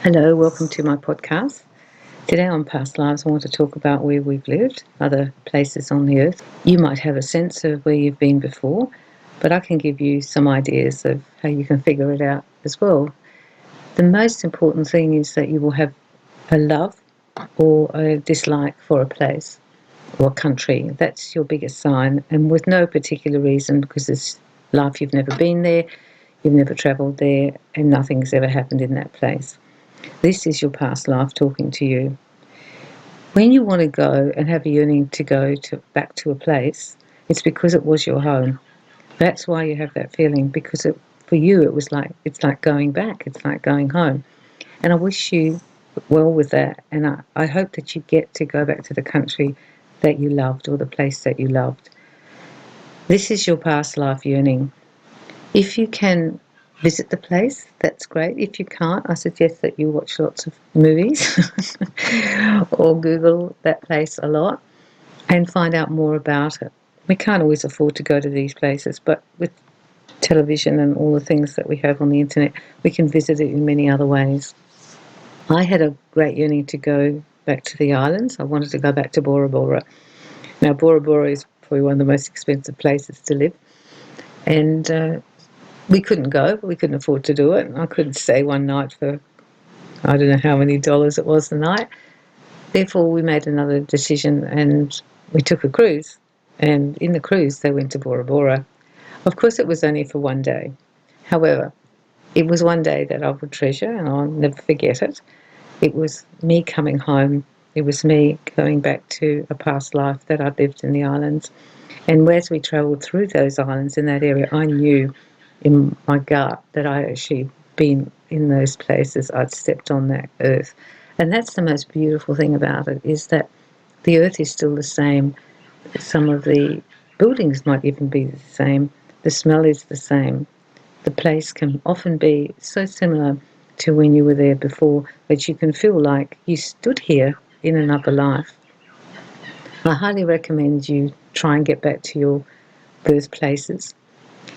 Hello, welcome to my podcast. Today on Past Lives, I want to talk about where we've lived, other places on the earth. You might have a sense of where you've been before, but I can give you some ideas of how you can figure it out as well. The most important thing is that you will have a love or a dislike for a place or a country. That's your biggest sign, and with no particular reason, because it's life, you've never been there, you've never travelled there, and nothing's ever happened in that place. This is your past life talking to you. When you want to go and have a yearning to go back to a place, it's because it was your home. That's why you have that feeling, because for you it's like going back, it's like going home. And I wish you well with that, and I hope that you get to go back to the country that you loved or the place that you loved. This is your past life yearning. If you can visit the place, that's great. If you can't, I suggest that you watch lots of movies or Google that place a lot and find out more about it. We can't always afford to go to these places, but with television and all the things that we have on the internet, we can visit it in many other ways. I had a great yearning to go back to the islands. I wanted to go back to Bora Bora. Now, Bora Bora is probably one of the most expensive places to live, and we couldn't go, we couldn't afford to do it. I couldn't stay one night for, I don't know how many dollars it was a night. Therefore, we made another decision and we took a cruise. And in the cruise, they went to Bora Bora. Of course, it was only for one day. However, it was one day that I would treasure and I'll never forget it. It was me coming home. It was me going back to a past life that I'd lived in the islands. And as we travelled through those islands in that area, I knew in my gut that I'd actually been in those places. I'd stepped on that earth. And that's the most beautiful thing about it, is that the earth is still the same. Some of the buildings might even be the same. The smell is the same. The place can often be so similar to when you were there before that you can feel like you stood here in another life. I highly recommend you try and get back to your birthplaces.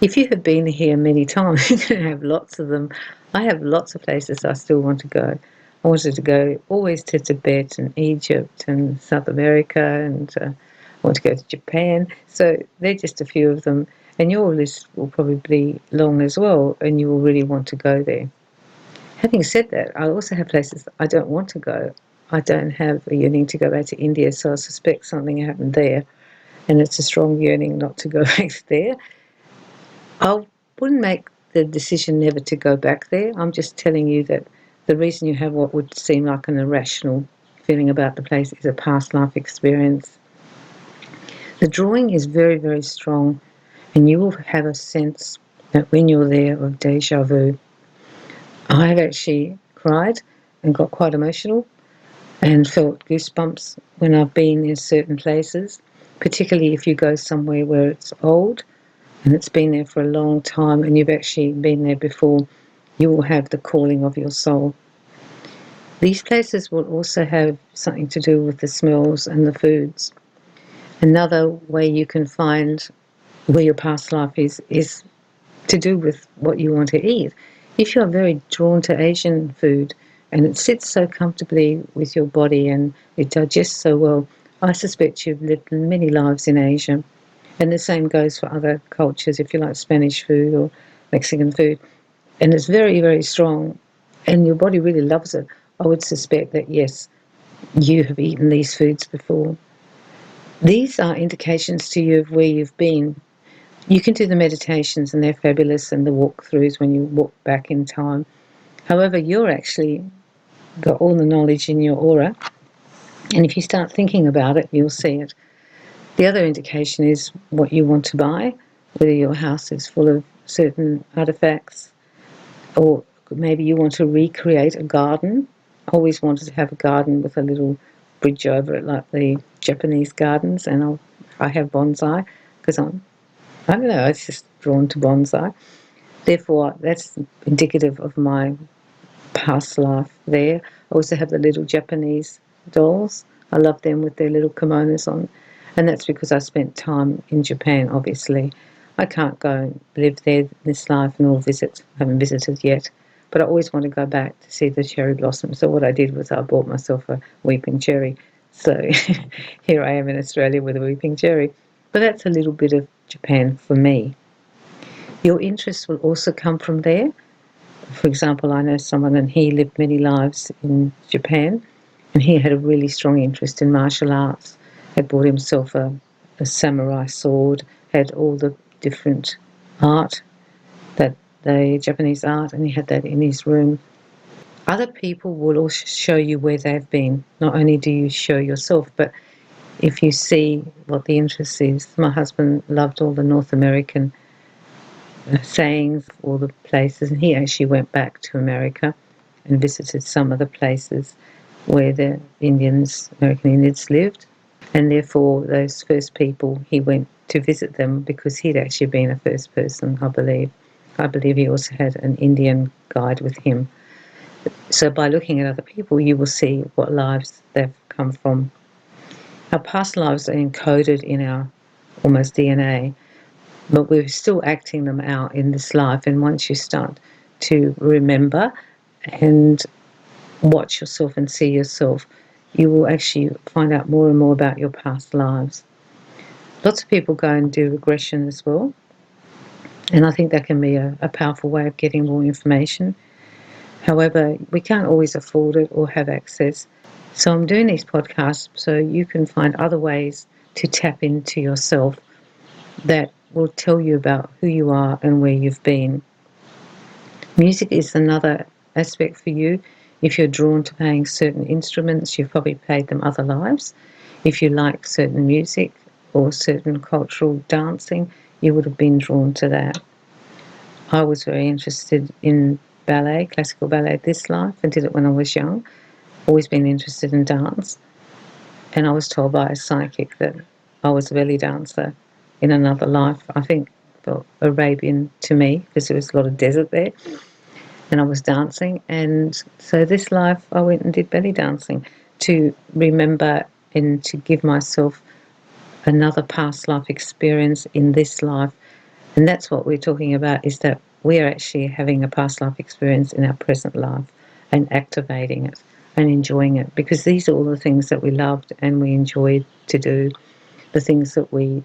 If you have been here many times, you're going to have lots of them. I have lots of places I still want to go. I wanted to go always to Tibet and Egypt and South America, and I want to go to Japan. So they're just a few of them. And your list will probably be long as well, and you will really want to go there. Having said that, I also have places that I don't want to go. I don't have a yearning to go back to India, so I suspect something happened there. And it's a strong yearning not to go back there. I wouldn't make the decision never to go back there. I'm just telling you that the reason you have what would seem like an irrational feeling about the place is a past life experience. The drawing is very, very strong, and you will have a sense that when you're there of deja vu. I have actually cried and got quite emotional and felt goosebumps when I've been in certain places, particularly if you go somewhere where it's old and it's been there for a long time and you've actually been there before. You will have the calling of your soul. These places will also have something to do with the smells and the foods. Another way you can find where your past life is to do with what you want to eat. If you're very drawn to Asian food and it sits so comfortably with your body and it digests so well, I suspect you've lived many lives in Asia. And the same goes for other cultures, if you like Spanish food or Mexican food. And it's very, very strong and your body really loves it. I would suspect that, yes, you have eaten these foods before. These are indications to you of where you've been. You can do the meditations and they're fabulous, and the walkthroughs when you walk back in time. However, you're actually got all the knowledge in your aura, and if you start thinking about it, you'll see it. The other indication is what you want to buy, whether your house is full of certain artifacts, or maybe you want to recreate a garden. I always wanted to have a garden with a little bridge over it like the Japanese gardens, and I have bonsai because I don't know, it's just drawn to bonsai. Therefore, that's indicative of my past life there. I also have the little Japanese dolls. I love them with their little kimonos on. And that's because I spent time in Japan, obviously. I can't go and live there this life nor visit. I haven't visited yet. but I always want to go back to see the cherry blossom. So what I did was I bought myself a weeping cherry. So here I am in Australia with a weeping cherry. But that's a little bit of Japan for me. Your interest will also come from there. For example, I know someone and he lived many lives in Japan, and he had a really strong interest in martial arts. Had bought himself a samurai sword, had all the different art, that the Japanese art, and he had that in his room. Other people will also show you where they've been. Not only do you show yourself, but if you see what the interest is. My husband loved all the North American sayings, all the places, and he actually went back to America and visited some of the places where the American Indians lived, and therefore those first people, he went to visit them because he'd actually been a first person, I believe. I believe he also had an Indian guide with him. So by looking at other people, you will see what lives they've come from. Our past lives are encoded in our almost DNA, but we're still acting them out in this life. And once you start to remember and watch yourself and see yourself, you will actually find out more and more about your past lives. Lots of people go and do regression as well, and I think that can be a powerful way of getting more information. However, we can't always afford it or have access. So I'm doing these podcasts so you can find other ways to tap into yourself that will tell you about who you are and where you've been. Music is another aspect for you. If you're drawn to playing certain instruments, you've probably played them other lives. If you like certain music or certain cultural dancing, you would have been drawn to that. I was very interested in ballet, classical ballet this life, and did it when I was young. Always been interested in dance. And I was told by a psychic that I was a belly dancer in another life. I think felt Arabian to me because there was a lot of desert there, and I was dancing. And so this life I went and did belly dancing to remember and to give myself another past life experience in this life. And that's what we're talking about, is that we're actually having a past life experience in our present life and activating it and enjoying it, because these are all the things that we loved and we enjoyed to do, the things that we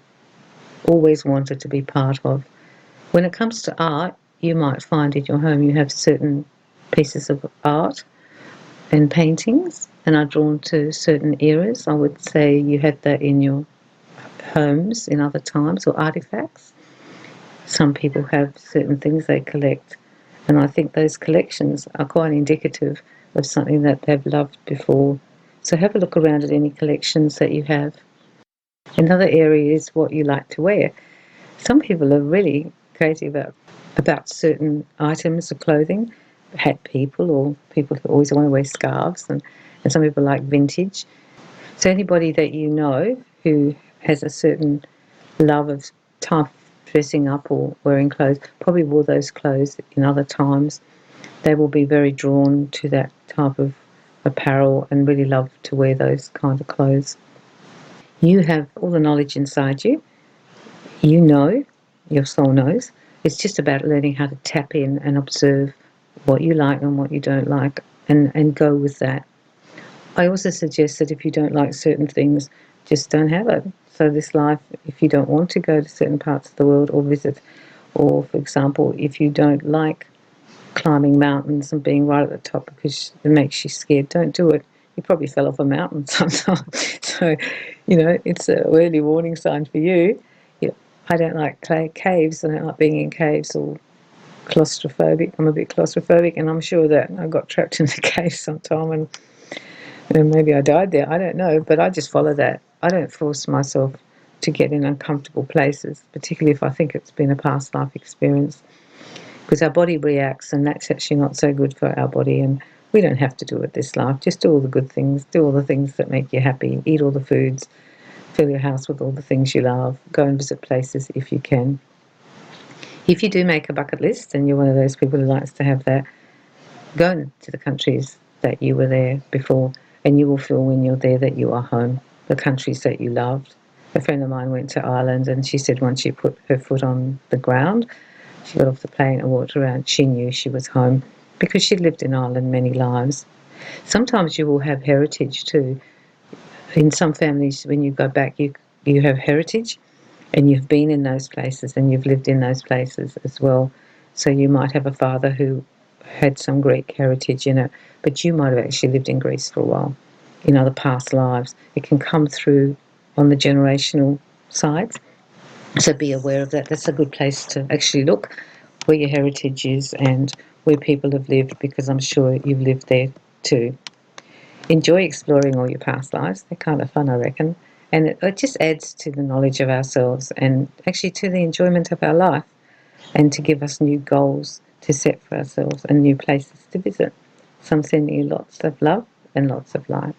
always wanted to be part of. When it comes to art, you might find in your home you have certain pieces of art and paintings and are drawn to certain eras. I would say you had that in your homes in other times, or artifacts. Some people have certain things they collect, and I think those collections are quite indicative of something that they've loved before. So have a look around at any collections that you have. Another area is what you like to wear. Some people are really crazy about certain items of clothing, hat people, or people who always want to wear scarves, and some people like vintage. So anybody that you know who has a certain love of tough dressing up or wearing clothes, probably wore those clothes in other times. They will be very drawn to that type of apparel and really love to wear those kind of clothes. You have all the knowledge inside you. You know, your soul knows. It's just about learning how to tap in and observe what you like and what you don't like, and go with that. I also suggest that if you don't like certain things, just don't have it. So this life, if you don't want to go to certain parts of the world or visit, or for example, if you don't like climbing mountains and being right at the top because it makes you scared, don't do it. You probably fell off a mountain sometime. So, it's an early warning sign for you. I don't like caves. I don't like being in caves, or claustrophobic. I'm a bit claustrophobic, and I'm sure that I got trapped in the cave sometime and maybe I died there. I don't know, but I just follow that. I don't force myself to get in uncomfortable places, particularly if I think it's been a past life experience, because our body reacts, and that's actually not so good for our body. And we don't have to do it this life. Just do all the good things. Do all the things that make you happy. Eat all the foods. Fill your house with all the things you love. Go and visit places if you can. If you do make a bucket list, and you're one of those people who likes to have that, go to the countries that you were there before, and you will feel when you're there that you are home, the countries that you loved. A friend of mine went to Ireland, and she said once she put her foot on the ground, she got off the plane and walked around, she knew she was home. because she lived in Ireland many lives. Sometimes you will have heritage too. In some families, when you go back, you have heritage, and you've been in those places and you've lived in those places as well. So you might have a father who had some Greek heritage in it, but you might have actually lived in Greece for a while, in other past lives. It can come through on the generational sides. So be aware of that. That's a good place to actually look where your heritage is and where people have lived, because I'm sure you've lived there too. Enjoy exploring all your past lives. They're kind of fun, I reckon. And it just adds to the knowledge of ourselves and actually to the enjoyment of our life, and to give us new goals to set for ourselves and new places to visit. So I'm sending you lots of love and lots of light.